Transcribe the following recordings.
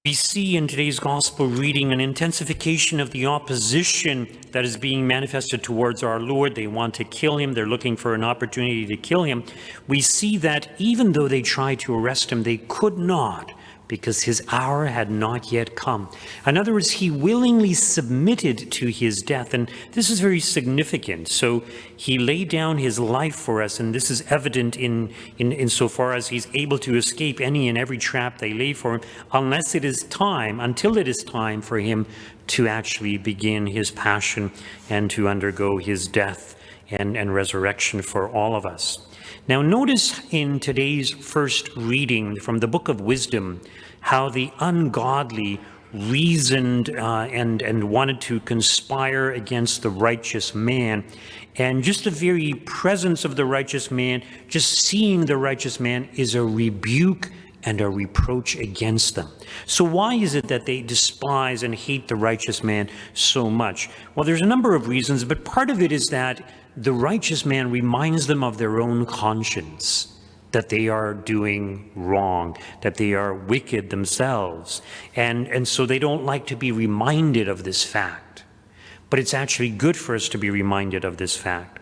We see in today's gospel reading an intensification of the opposition that is being manifested towards our Lord. They want to kill him. They're looking for an opportunity to kill him. We see that even though they tried to arrest him, they could not, because his hour had not yet come. In other words, he willingly submitted to his death, and this is very significant. So he laid down his life for us, and this is evident insofar as he's able to escape any and every trap they lay for him, until it is time for him to actually begin his passion and to undergo his death and resurrection for all of us. Now notice in today's first reading from the Book of Wisdom how the ungodly reasoned and wanted to conspire against the righteous man. And just the very presence of the righteous man, just seeing the righteous man, is a rebuke and a reproach against them. So why is it that they despise and hate the righteous man so much? Well, there's a number of reasons, but part of it is that the righteous man reminds them of their own conscience, that they are doing wrong, that they are wicked themselves. And so they don't like to be reminded of this fact. But it's actually good for us to be reminded of this fact.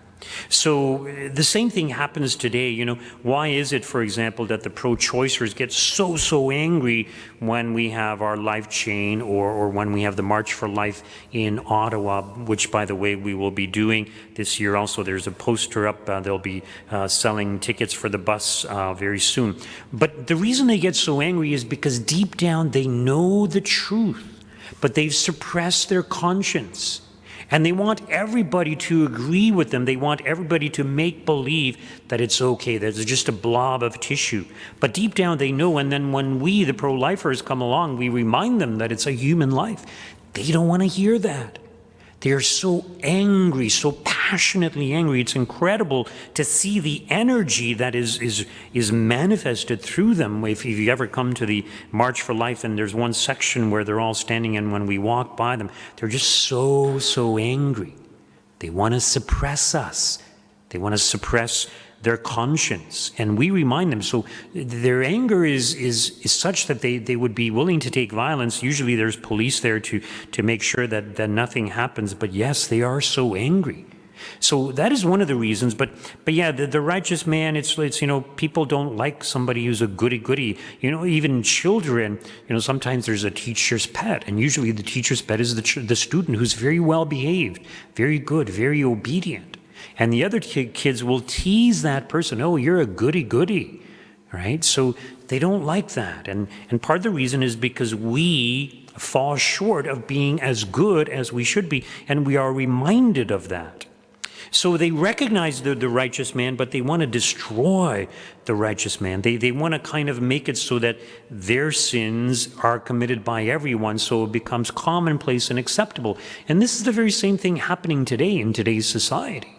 So the same thing happens today. Why is it, for example, that the pro-choicers get so angry when we have our life chain or when we have the March for Life in Ottawa, which, by the way, we will be doing this year also. There's a poster up. They'll be selling tickets for the bus very soon. But the reason they get so angry is because deep down they know the truth, but they've suppressed their conscience. And they want everybody to agree with them. They want everybody to make believe that it's okay, that it's just a blob of tissue. But deep down they know, and then when we, the pro-lifers, come along, we remind them that it's a human life. They don't want to hear that. They are so angry, so passionately angry. It's incredible to see the energy that is manifested through them. If you ever come to the March for Life, and there's one section where they're all standing, and when we walk by them, they're just so angry. They want to suppress us. They want to suppress their conscience, and we remind them. So their anger is such that they would be willing to take violence. Usually there's police there to make sure that nothing happens, but yes, they are so angry. So that is one of the reasons. But yeah, the righteous man, it's people don't like somebody who's a goody-goody. Even children, sometimes there's a teacher's pet, and usually the teacher's pet is the student who's very well behaved, very good, very obedient. And the other kids will tease that person. Oh, you're a goody-goody, right? So they don't like that. And part of the reason is because we fall short of being as good as we should be, and we are reminded of that. So they recognize the righteous man, but they want to destroy the righteous man. They want to kind of make it so that their sins are committed by everyone, so it becomes commonplace and acceptable. And this is the very same thing happening today in today's society.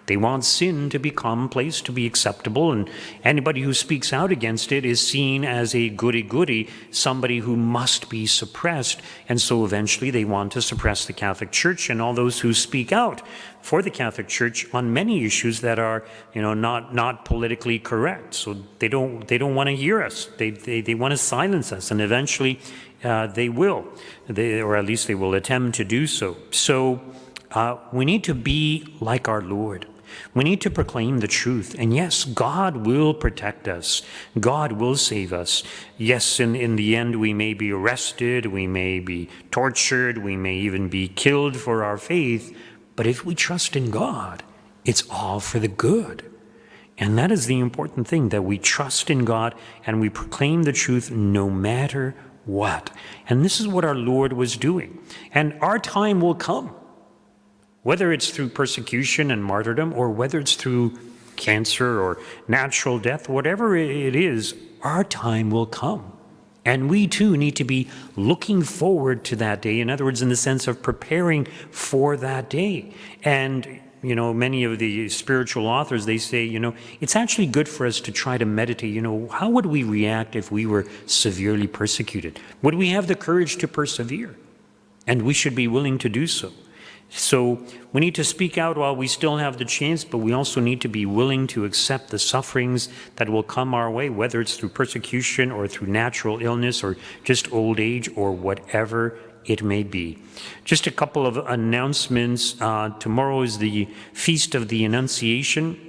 They want sin to be commonplace, to be acceptable, and anybody who speaks out against it is seen as a goody-goody, somebody who must be suppressed. And so eventually they want to suppress the Catholic Church and all those who speak out for the Catholic Church on many issues that are, not politically correct. So they don't want to hear us. They want to silence us, and eventually they will, or at least they will attempt to do so. So we need to be like our Lord. We need to proclaim the truth. And yes, God will protect us. God will save us. Yes, in the end, we may be arrested, we may be tortured, we may even be killed for our faith. But if we trust in God, it's all for the good. And that is the important thing, that we trust in God and we proclaim the truth no matter what. And this is what our Lord was doing. And our time will come. Whether it's through persecution and martyrdom, or whether it's through cancer or natural death, whatever it is, our time will come. And we too need to be looking forward to that day. In other words, in the sense of preparing for that day. And, many of the spiritual authors, they say, it's actually good for us to try to meditate. How would we react if we were severely persecuted? Would we have the courage to persevere? And we should be willing to do so. So we need to speak out while we still have the chance, but we also need to be willing to accept the sufferings that will come our way, whether it's through persecution or through natural illness or just old age or whatever it may be. Just a couple of announcements. Tomorrow is the Feast of the Annunciation.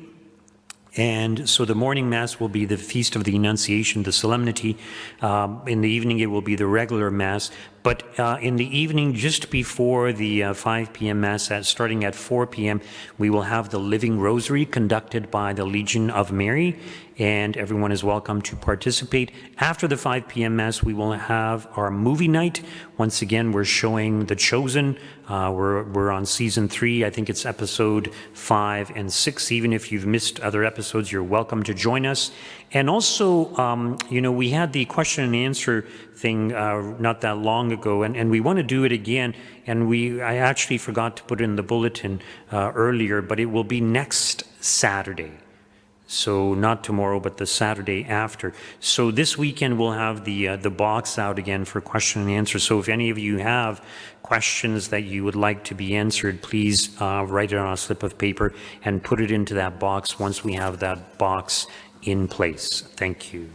And so the morning Mass will be the Feast of the Annunciation, the solemnity. In the evening, it will be the regular Mass. But in the evening, just before the 5 p.m. Mass, starting at 4 p.m., we will have the Living Rosary conducted by the Legion of Mary, and everyone is welcome to participate. After the 5 p.m. Mass, we will have our movie night. Once again, we're showing The Chosen. We're on season 3. I think it's episode 5 and 6. Even if you've missed other episodes, you're welcome to join us. And also, we had the question and answer thing not that long ago, and we want to do it again. And I actually forgot to put it in the bulletin earlier, but it will be next Saturday. So not tomorrow, but the Saturday after. So this weekend we'll have the box out again for question and answer. So if any of you have questions that you would like to be answered, please write it on a slip of paper and put it into that box once we have that box in place. Thank you.